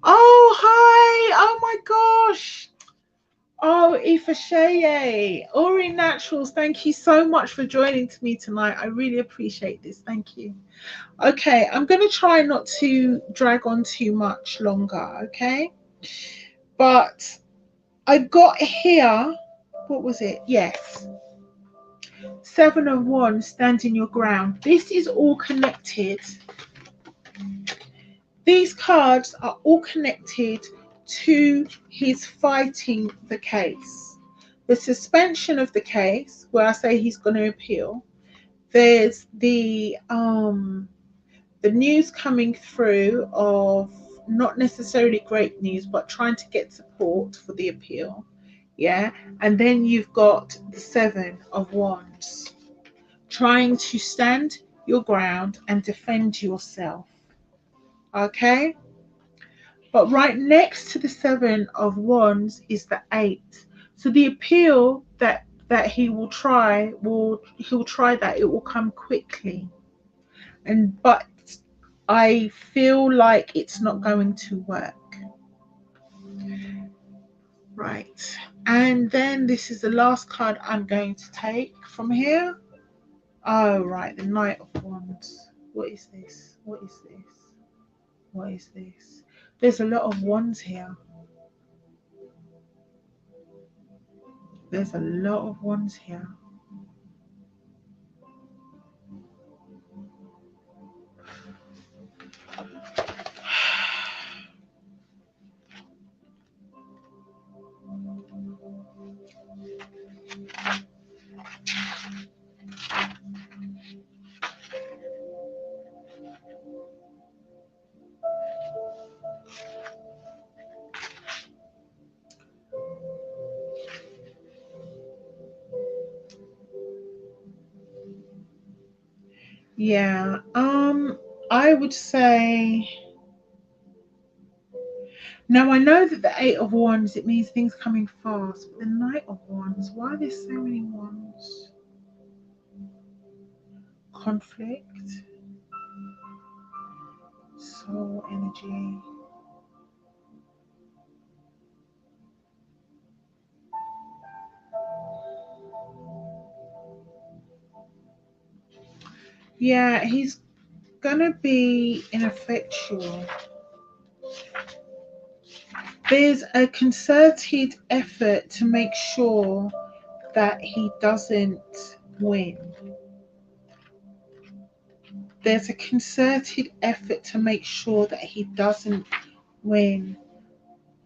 Oh, hi! Oh my gosh! Oh, Ifasheye, Ori Naturals, thank you so much for joining me tonight. I really appreciate this. Thank you. Okay, I'm going to try not to drag on too much longer, okay? But I got here, what was it? Yes. 7 of Wands, standing your ground. This is all connected. These cards are all connected to his fighting the case. The suspension of the case, where I say he's going to appeal. There's the news coming through of not necessarily great news, but trying to get support for the appeal. Yeah. And then you've got the 7 of Wands, trying to stand your ground and defend yourself. Okay. But right next to the 7 of Wands is the 8. So the appeal that he'll try that it will come quickly. But I feel like it's not going to work. Right. And then this is the last card I'm going to take from here. Oh, right. The Knight of Wands. What is this? What is this? What is this? There's a lot of wands here. There's a lot of wands here. Yeah, I would say, now I know that the 8 of Wands, it means things coming fast, but the Knight of Wands, why are there so many wands? Conflict, soul energy. Yeah, he's gonna be ineffectual. There's a concerted effort to make sure that he doesn't win. There's a concerted effort to make sure that he doesn't win.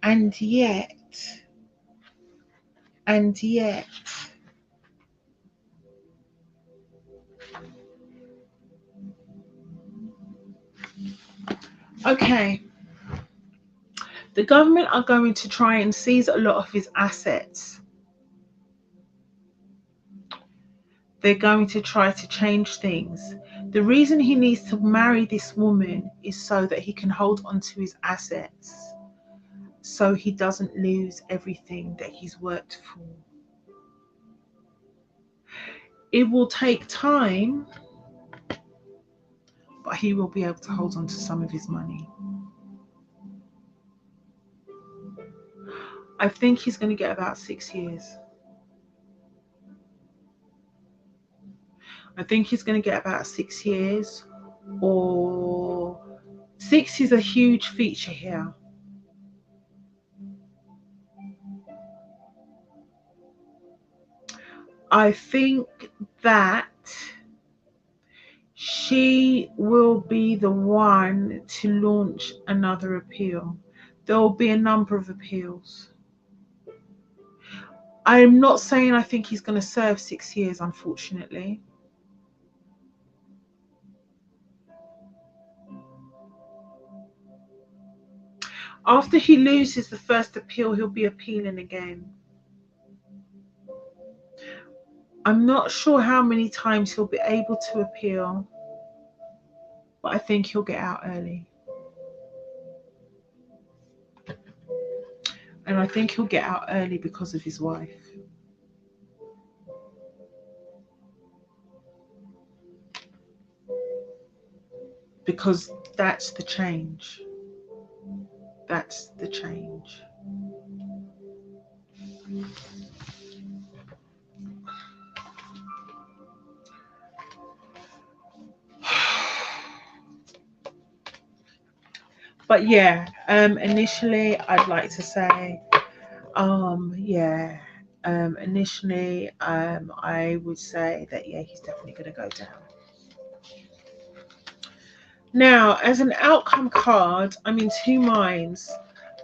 And yet, okay, the government are going to try and seize a lot of his assets. They're going to try to change things. The reason he needs to marry this woman is so that he can hold on to his assets, so he doesn't lose everything that he's worked for. It will take time, but he will be able to hold on to some of his money. I think he's going to get about 6 years. I think he's going to get about 6 years, or 6 is a huge feature here. I think that she will be the one to launch another appeal. There will be a number of appeals. I'm not saying I think he's going to serve 6 years, unfortunately. After he loses the first appeal, he'll be appealing again. I'm not sure how many times he'll be able to appeal, but I think he'll get out early. And I think he'll get out early because of his wife. Because that's the change. That's the change. But yeah, initially I'd like to say, yeah, initially, I would say that yeah, he's definitely going to go down. Now, as an outcome card, I'm in two minds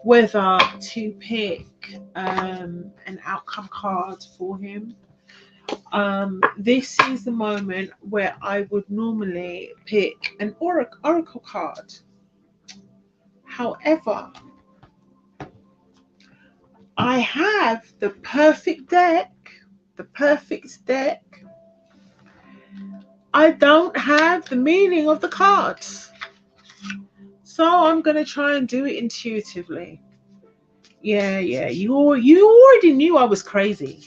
whether to pick an outcome card for him. This is the moment where I would normally pick an oracle card. However, I have the perfect deck. The perfect deck. I don't have the meaning of the cards. So I'm going to try and do it intuitively. Yeah. You already knew I was crazy.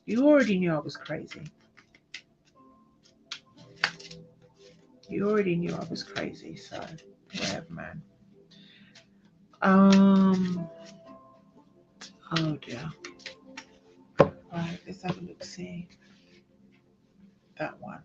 You already knew I was crazy. You already knew I was crazy, so whatever, man. Oh dear. Right, let's have a look, see. That one.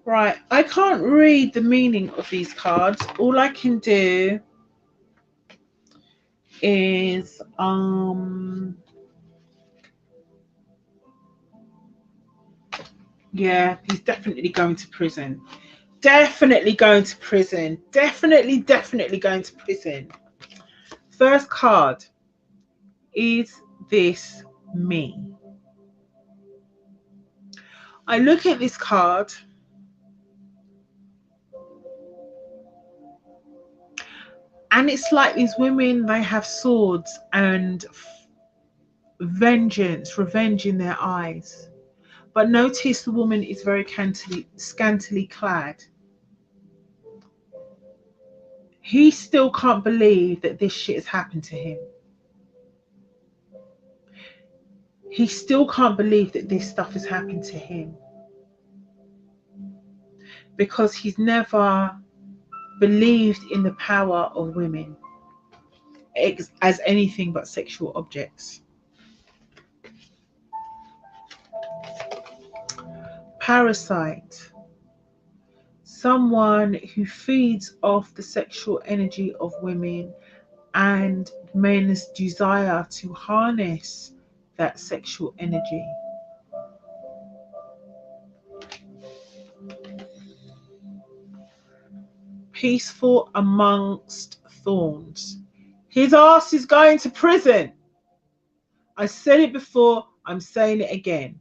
Right, I can't read the meaning of these cards. All I can do is yeah, he's definitely going to prison. Definitely going to prison. Definitely going to prison. First card. Is this me? I look at this card and it's like these women, they have swords and vengeance, revenge in their eyes. But notice the woman is very scantily clad. He still can't believe that this shit has happened to him. He still can't believe that this stuff has happened to him. Because he's never believed in the power of women as anything but sexual objects. Parasite. Someone who feeds off the sexual energy of women and men's desire to harness that sexual energy. Peaceful amongst thorns. His ass is going to prison. I said it before, I'm saying it again.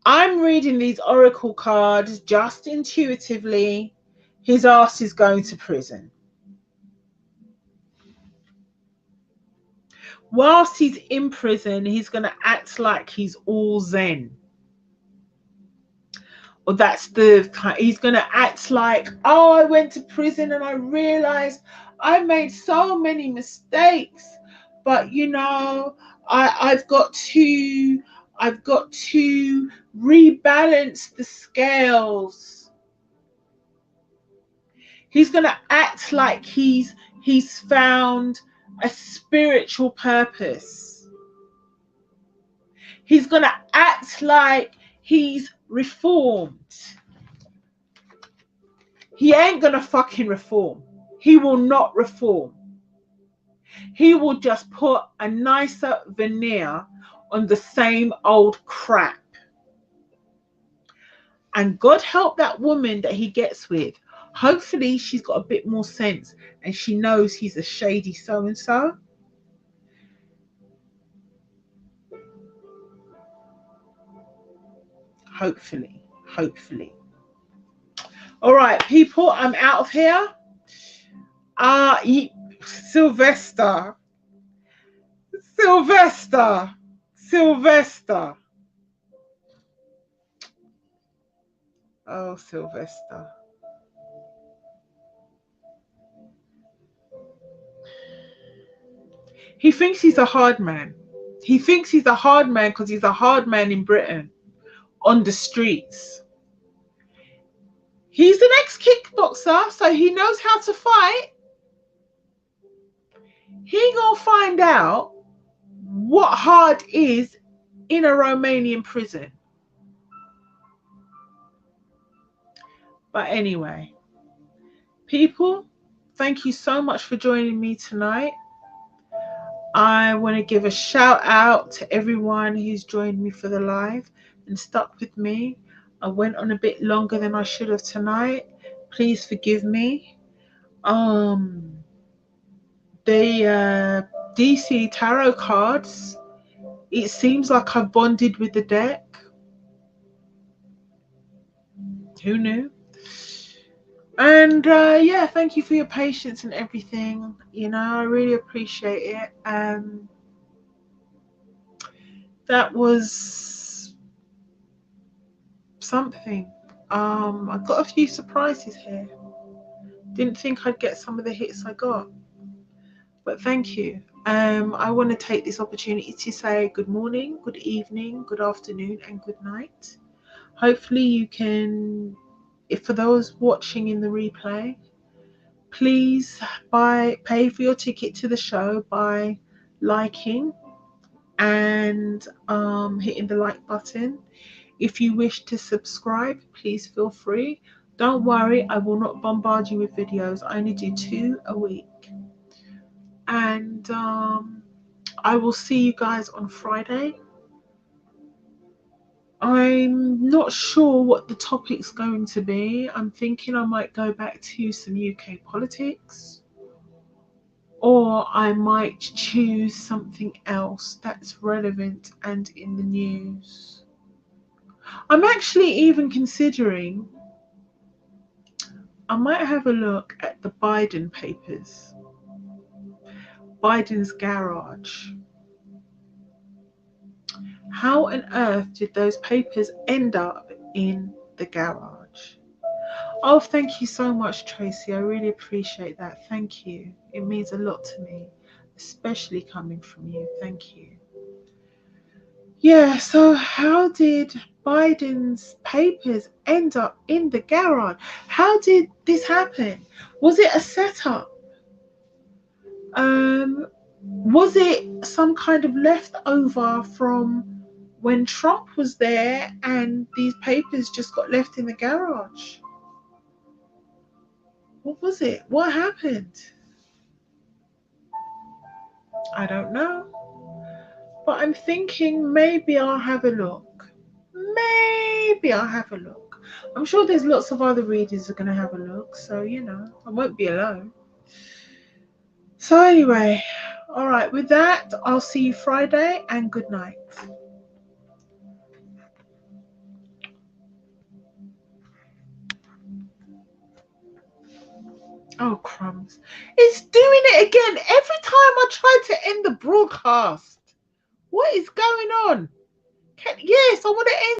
I'm reading these oracle cards just intuitively. His ass is going to prison. Whilst he's in prison, he's going to act like he's all zen. Or he's going to act like, oh, I went to prison and I realized I made so many mistakes. But, you know, I've got to rebalance the scales. He's going to act like he's found a spiritual purpose. He's going to act like he's reformed. He ain't going to fucking reform. He will not reform. He will just put a nicer veneer on the same old crap. And God help that woman that he gets with. Hopefully she's got a bit more sense and she knows he's a shady so-and-so. Hopefully. Hopefully. All right, people, I'm out of here. Sylvester. Sylvester. Sylvester. Oh, Sylvester. He thinks he's a hard man. He thinks he's a hard man because he's a hard man in Britain on the streets. He's an ex-kickboxer, so he knows how to fight. He gonna find out what hard is in a Romanian prison. But anyway, people, thank you so much for joining me tonight. I want to give a shout out to everyone who's joined me for the live and stuck with me. I went on a bit longer than I should have tonight. Please forgive me. The DC tarot cards, it seems like I've bonded with the deck. Who knew? And yeah, thank you for your patience and everything. You know, I really appreciate it. That was something. I got a few surprises here. Didn't think I'd get some of the hits I got, but thank you. I want to take this opportunity to say good morning, good evening, good afternoon, and good night. Hopefully you can, if for those watching in the replay, please pay for your ticket to the show by liking and hitting the like button. If you wish to subscribe, please feel free. Don't worry, I will not bombard you with videos. I only do 2 a week. And I will see you guys on Friday. I'm not sure what the topic's going to be. I'm thinking I might go back to some UK politics, or I might choose something else that's relevant and in the news. I'm actually even considering I might have a look at the Biden papers, Biden's garage. How on earth did those papers end up in the garage? Oh, thank you so much, Tracy. I really appreciate that. Thank you. It means a lot to me, especially coming from you. Thank you. Yeah, so how did Biden's papers end up in the garage? How did this happen? Was it a setup? Was it some kind of leftover from when Trump was there and these papers just got left in the garage? What was it? What happened? I don't know. But I'm thinking maybe I'll have a look. Maybe I'll have a look. I'm sure there's lots of other readers who are going to have a look. So, you know, I won't be alone. So anyway, all right. With that, I'll see you Friday and good night. Oh, crumbs. It's doing it again. Every time I try to end the broadcast. What is going on? Yes, I want to end.